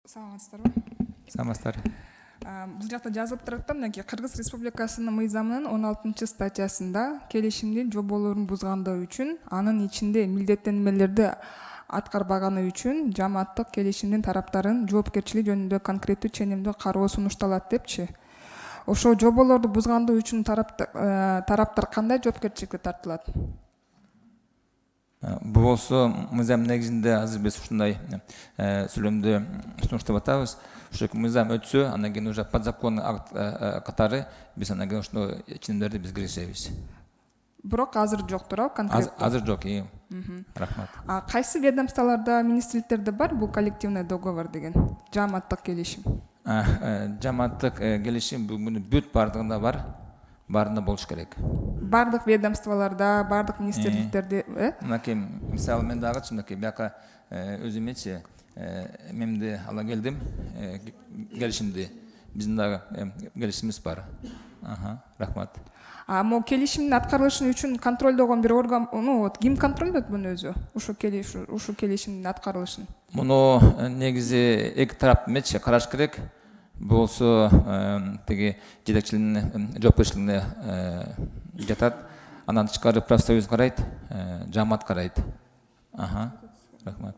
Саламатсыздарбы? Саламатсыздар. Бул жакта жазылып турат да, мынакей Кыргыз Республикасынын мыйзамынын 16 статьясында келишимдин жоболорун бузгандыгы үчүн, анын ичинде милдеттенмелерди аткарбаганы үчүн жамааттык келишимдин тараптарын жоопкерчилиги жөнүндө конкреттүү ченемдүү кароо сунушталат депчи. Ошол жоболорду бузгандыгы үчүн тараптар кандай жоопкерчиликке тартылат? Бул болсо мыйзам негизинде азыр биз ушундай сүйлөмдү сунуштап атабыз. Ошо мыйзам өтсө, андан кийин уже подзаконный акт катары биз андан кийин ошол ченемдерди биз киргизебиз. Бирок азыр жок туурабы конкреттүү? Азыр жок, рахмат. Кайсы ведомстволордо, министрликтерде бар бул коллективный договор деген жамааттык келишим? Жамааттык келишим бүгүн бүт бардыгында бар. Барында болуш керек. Бардык ведомстволордо, бардык министрликтерде, Мынакей мисалы мен дагы мынакей бияка өзүмчү мемди ала келдим, келишимди. Биздин дагы келишимибиз бар. Рахмат. Могу келишимдин аткарылышы үчүн контролдогон бир орган, ким контролдойт муну өзү? Ушу келишимдин аткарылышын? Муну негизи эки тарап эмечи караш керек. Болсо теги жетекчилигинин жоопкерчилигине жатат. Андан тышкары профсоюз карайт, жамаат карайт. Рахмат.